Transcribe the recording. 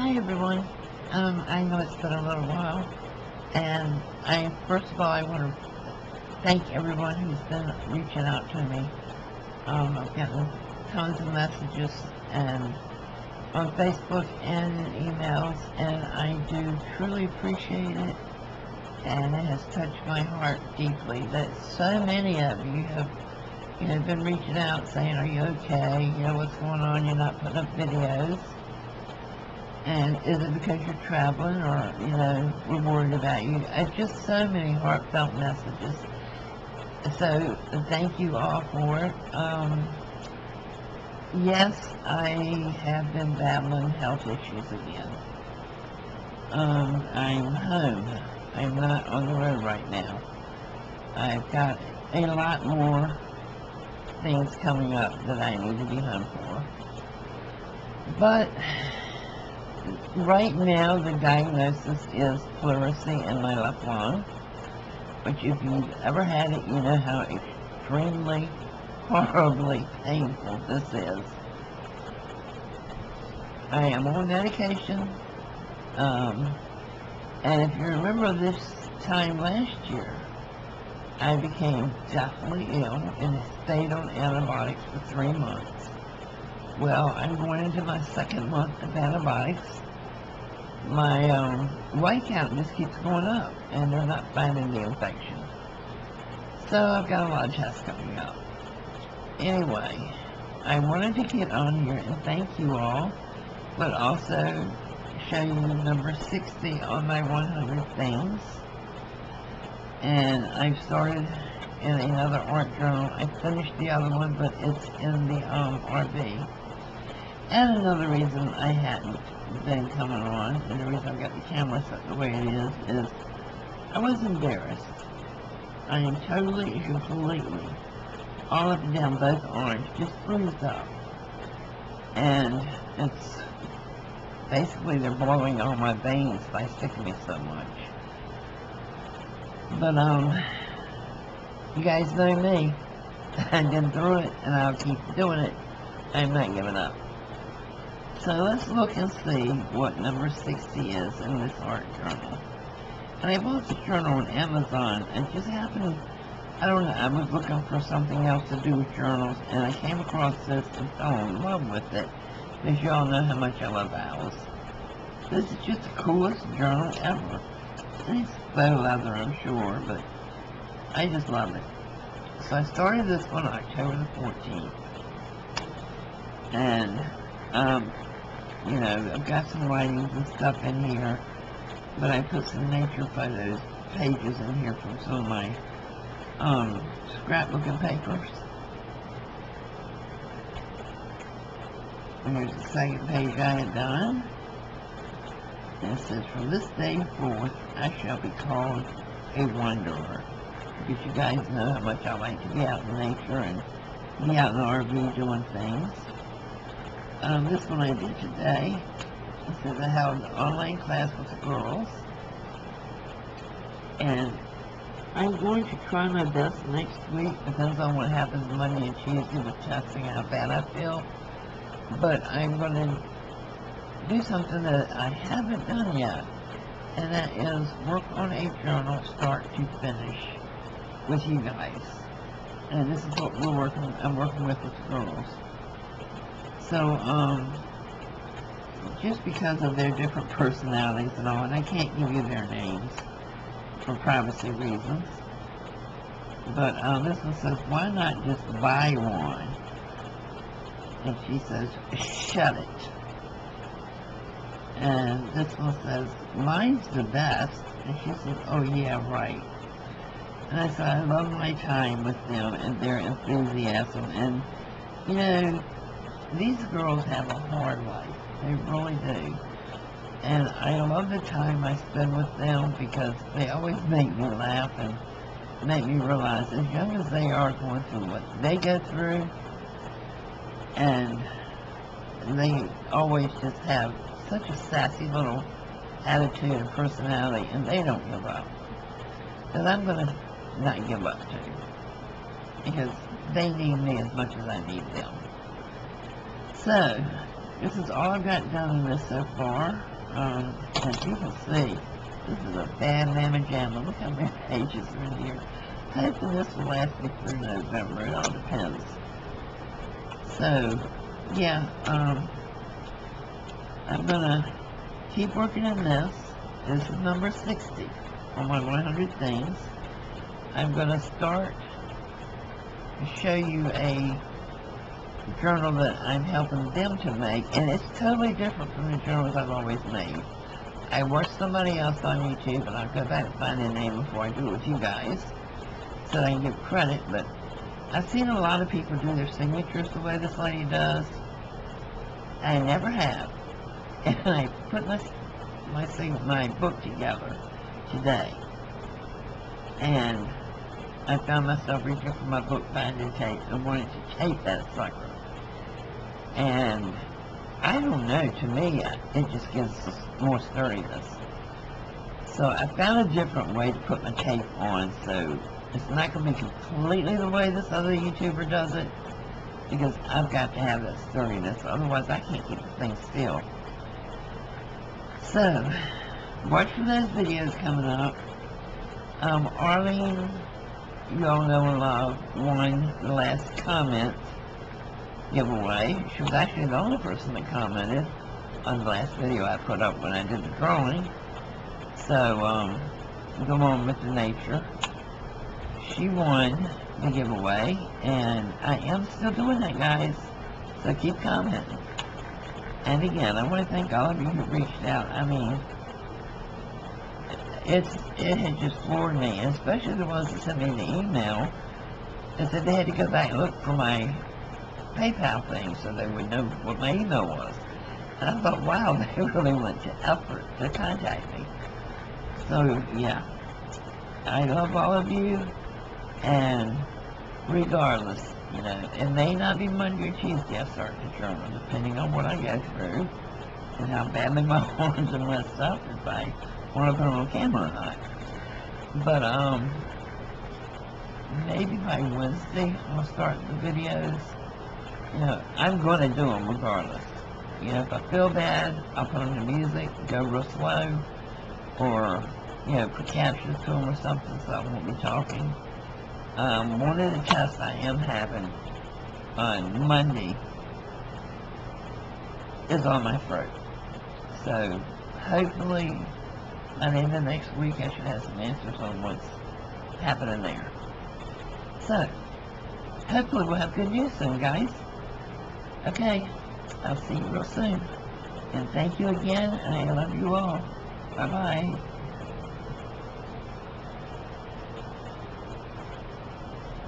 Hi everyone. I know it's been a little while, and first of all I want to thank everyone who's been reaching out to me. I've gotten tons of messages and on Facebook and in emails, and I do truly appreciate it, and it has touched my heart deeply that so many of you have been reaching out saying, "Are you okay? What's going on? You're not putting up videos." And is it because you're traveling, or, we're worried about you? Just so many heartfelt messages. So, thank you all for it. Yes, I have been battling health issues again. I'm home. I'm not on the road right now. I've got a lot more things coming up that I need to be home for. But right now, the diagnosis is pleurisy in my left lung, which if you've ever had it, you know how extremely, horribly painful this is. I am on medication, and if you remember this time last year, I became deathly ill and stayed on antibiotics for 3 months. Well, I'm going into my second month of antibiotics. My white count just keeps going up, and they're not finding the infection. So I've got a lot of tests coming up. Anyway, I wanted to get on here and thank you all, but also show you number 60 on my 100 things. And I've started in another art journal. I finished the other one, but it's in the RV. And another reason I hadn't been coming on, and the reason I've got the camera set the way it is I was embarrassed. I am totally and completely, all up and down both arms, just bruised up. And it's basically they're blowing all my veins by sticking me so much. But, you guys know me. I've been through it, and I'll keep doing it. I'm not giving up. So let's look and see what number 60 is in this art journal. And I bought this journal on Amazon, and just happened, I don't know, I was looking for something else to do with journals, and I came across this and fell in love with it, because y'all know how much I love owls. This is just the coolest journal ever. And it's faux leather, I'm sure, but I just love it. So I started this one October the 14th. And, I've got some writings and stuff in here, but I put some nature photos, pages in here from some of my, scrapbooking papers. And here's the second page I had done. And it says, "From this day forth, I shall be called a wanderer." Because you guys know how much I like to be out in nature and be out in the RV doing things. This one I did today. It says I held an online class with the girls. And I'm going to try my best next week. Depends on what happens Monday and Tuesday with testing, how bad I feel. But I'm going to do something that I haven't done yet, and that is work on a journal start to finish with you guys. And this is what I'm working with the girls. So, just because of their different personalities and all, and I can't give you their names for privacy reasons, but this one says, "Why not just buy one?" And she says, "Shut it." And this one says, "Mine's the best." And she says, "Oh yeah, right." And I said, I love my time with them and their enthusiasm. And, these girls have a hard life. They really do. And I love the time I spend with them because they always make me laugh and make me realize, as young as they are, going through what they go through, and they always just have such a sassy little attitude and personality, and they don't give up. And I'm going to not give up too, because they need me as much as I need them. So, this is all I've got done in this so far. As you can see, this is a bad mamma jamma. Look how many pages are in here. Hopefully this will last me through November. It all depends. So, yeah, I'm gonna keep working on this. This is number 60 on my 100 things. I'm gonna start to show you a journal that I'm helping them to make, and it's totally different from the journals I've always made. I watch somebody else on YouTube, and I'll go back and find their name before I do it with you guys, so I can give credit, but I've seen a lot of people do their signatures the way this lady does. I never have. And I put my book together today, and I found myself reaching for my book binding tape and wanted to tape that sucker. And I don't know, to me, it just gives us more sturdiness. So I found a different way to put my tape on, so it's not going to be completely the way this other YouTuber does it, because I've got to have that sturdiness, otherwise I can't keep the thing still. So, watch for those videos coming up. Arlene, you all know and love, won the last comment giveaway. She was actually the only person that commented on the last video I put up when I did the drawing. So, go on with the nature. She won the giveaway, and I am still doing that, guys. So keep commenting. And again, I want to thank all of you who reached out. I mean, it had just floored me, and especially the ones that sent me the email that said they had to go back and look for my PayPal thing so they would know what my email was. And I thought, wow, they really went to effort to contact me. So, yeah, I love all of you, and regardless, you know, it may not be Monday or Tuesday I start the journal, depending on what I go through and how badly my horns are messed up, if I want to put them on camera or not. But, maybe by Wednesday I'll start the videos. You know, I'm going to do them regardless. You know, if I feel bad, I'll put on the music, go real slow, or, you know, put captions to them or something so I won't be talking. One of the tests I am having on Monday is on my throat. So, hopefully, by the end of next week, I should have some answers on what's happening there. So, hopefully we'll have good news soon, guys. Okay, I'll see you real soon. And thank you again, and I love you all. Bye-bye.